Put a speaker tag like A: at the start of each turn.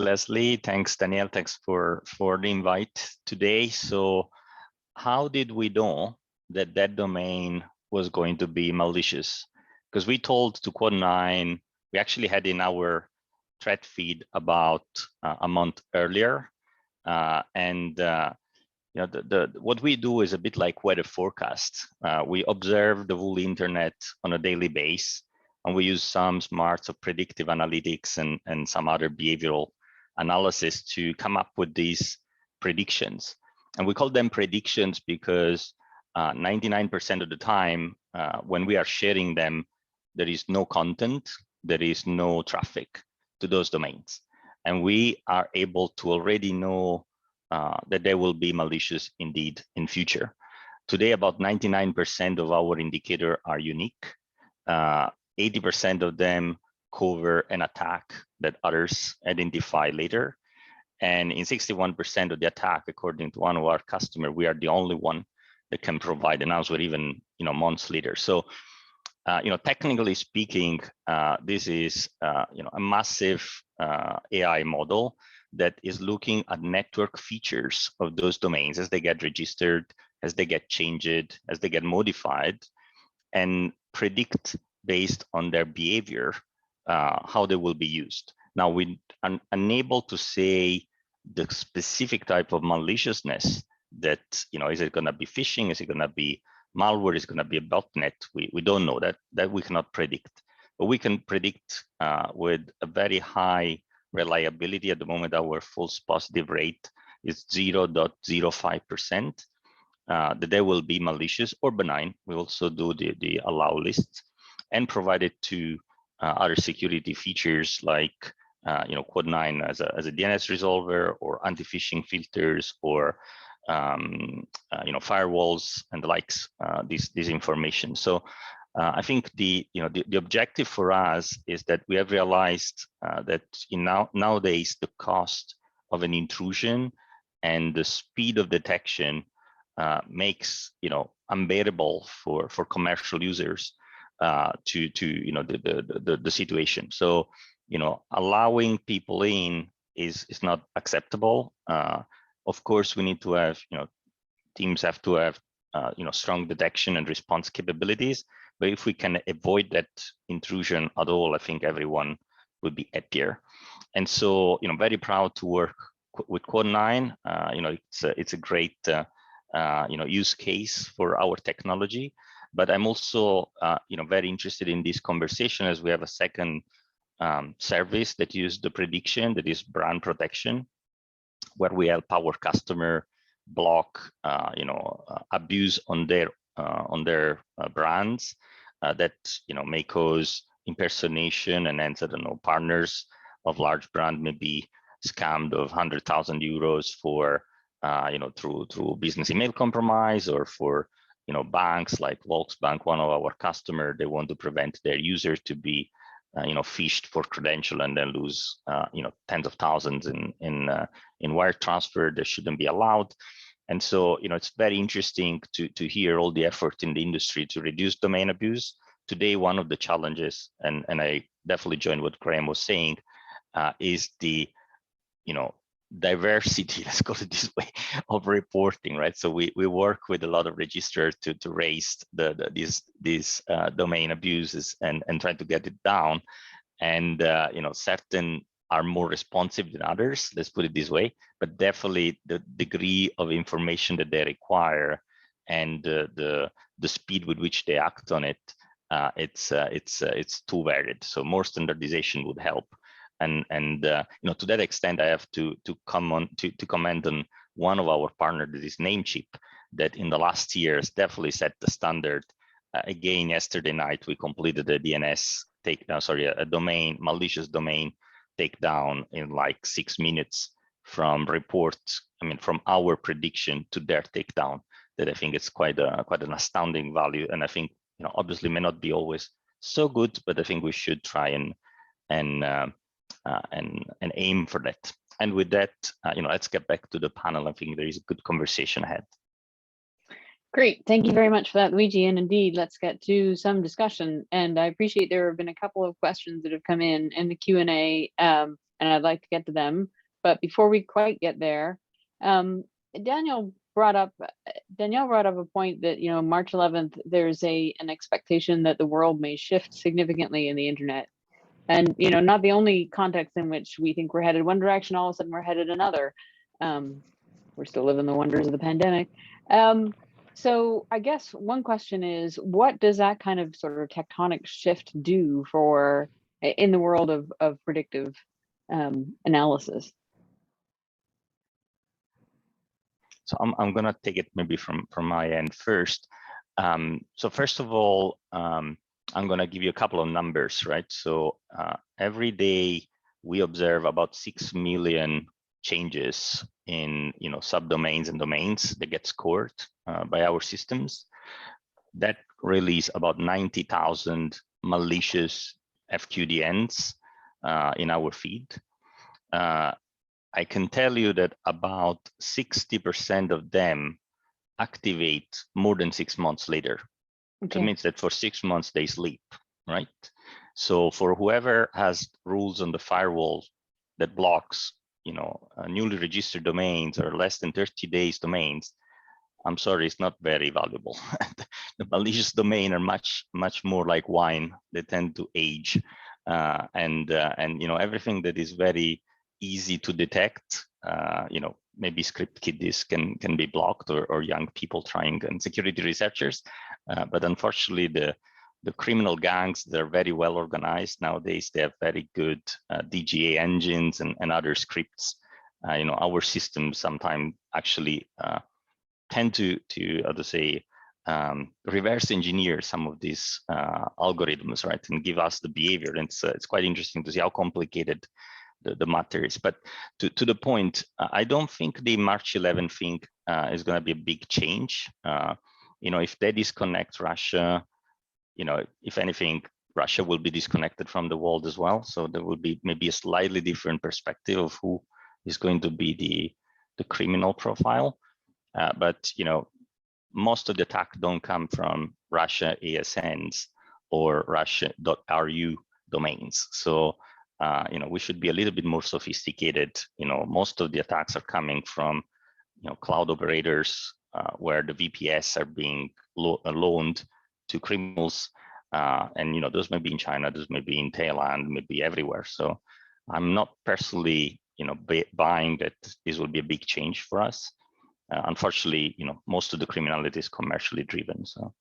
A: Leslie. Thanks, Danielle. Thanks for the invite today. So how did we know that that domain was going to be malicious? Because we told to Code9, we actually had in our thread feed about a month earlier. You know, what we do is a bit like weather forecast. We observe the whole internet on a daily basis, and we use some smarts of predictive analytics and some other behavioral analysis to come up with these predictions. And we call them predictions because 99% of the time, when we are sharing them, there is no content, there is no traffic to those domains. And we are able to already know that they will be malicious indeed in future. Today, about 99% of our indicators are unique. 80% of them cover an attack that others identify later. And in 61% of the attack, according to one of our customers, we are the only one that can provide an answer even months later. So technically speaking, this is a massive AI model that is looking at network features of those domains as they get registered, as they get changed, as they get modified, and predict based on their behavior how they will be used. Now, we are unable to say the specific type of maliciousness that, is it going to be phishing? Is it going to be malware? Is it going to be a botnet? We don't know that we cannot predict, but we can predict with a very high reliability. At the moment, our false positive rate is 0.05%, that they will be malicious or benign. We also do the allow lists and provide it to other security features like Code9 as a DNS resolver or anti-phishing filters or firewalls and the likes. This information. So I think the objective for us is that we have realized that nowadays the cost of an intrusion and the speed of detection makes unbearable for commercial users to the situation. So allowing people in is not acceptable. Of course, we need to have teams have to have strong detection and response capabilities. But if we can avoid that intrusion at all, I think everyone would be happier. And so, very proud to work with Code9. It's a great use case for our technology. But I'm also very interested in this conversation as we have a second service that uses the prediction, that is brand protection, where we help our customer block abuse on their brands that may cause impersonation, and hence, I don't know, partners of large brand may be scammed of 100,000 euros for through business email compromise, or for banks like Volksbank, one of our customer, they want to prevent their users to be phished for credential and then lose tens of thousands in wire transfer that shouldn't be allowed. And so it's very interesting to hear all the effort in the industry to reduce domain abuse. Today, one of the challenges, and I definitely join what Graham was saying, is the diversity, let's call it this way, of reporting, right? So we work with a lot of registrars to raise these domain abuses and try to get it down. And certain are more responsive than others, let's put it this way, but definitely the degree of information that they require and the speed with which they act on it, it's too varied. So more standardization would help. And to that extent, I have to comment on one of our partners, that is Namecheap, that in the last years definitely set the standard. Again, yesterday night we completed a DNS a malicious domain takedown in like 6 minutes from from our prediction to their takedown. That I think it's quite an astounding value, and I think obviously may not be always so good, but I think we should try and aim for that. And with that, let's get back to the panel. I think there is a good conversation ahead.
B: Great, thank you very much for that, Luigi. And indeed, let's get to some discussion. And I appreciate there have been a couple of questions that have come in the Q&A. and I'd like to get to them. But before we quite get there, Danielle brought up a point that, you know, March 11th, there's an expectation that the world may shift significantly in the internet. And, you know, not the only context in which we think we're headed one direction, all of a sudden we're headed another. We're still living the wonders of the pandemic. So I guess one question is, what does that kind of sort of tectonic shift do for in the world of predictive analysis?
A: So I'm gonna take it maybe from my end first. So first of all, I'm gonna give you a couple of numbers, right? So every day we observe about 6 million changes in, you know, subdomains and domains that get scored by our systems. That release about 90,000 malicious FQDNs in our feed. I can tell you that about 60% of them activate more than 6 months later. Okay. That means that for 6 months they sleep, right? So for whoever has rules on the firewall that blocks, you know, newly registered domains or less than 30 days domains, I'm sorry, it's not very valuable. The malicious domain are much more like wine. They tend to age, and you know, everything that is very easy to detect, you know, maybe script kiddies can be blocked, or young people trying, and security researchers. But unfortunately, the criminal gangs, they're very well organized nowadays. They have very good DGA engines and other scripts. You know, our systems sometimes actually tend to how to say, reverse engineer some of these algorithms, right, and give us the behavior. And it's quite interesting to see how complicated the matter is. But to the point, I don't think the March 11th thing is going to be a big change. You know, if they disconnect Russia, you know, if anything, Russia will be disconnected from the world as well. So there will be maybe a slightly different perspective of who is going to be the criminal profile. But you know, most of the attack don't come from Russia ASNs or Russia.ru domains. So you know, we should be a little bit more sophisticated. You know, most of the attacks are coming from, you know, cloud operators where the VPS are being loaned to criminals, and you know, those may be in China, those may be in Thailand, maybe everywhere. So I'm not personally, you know, buying that this will be a big change for us. Unfortunately, you know, most of the criminality is commercially driven. So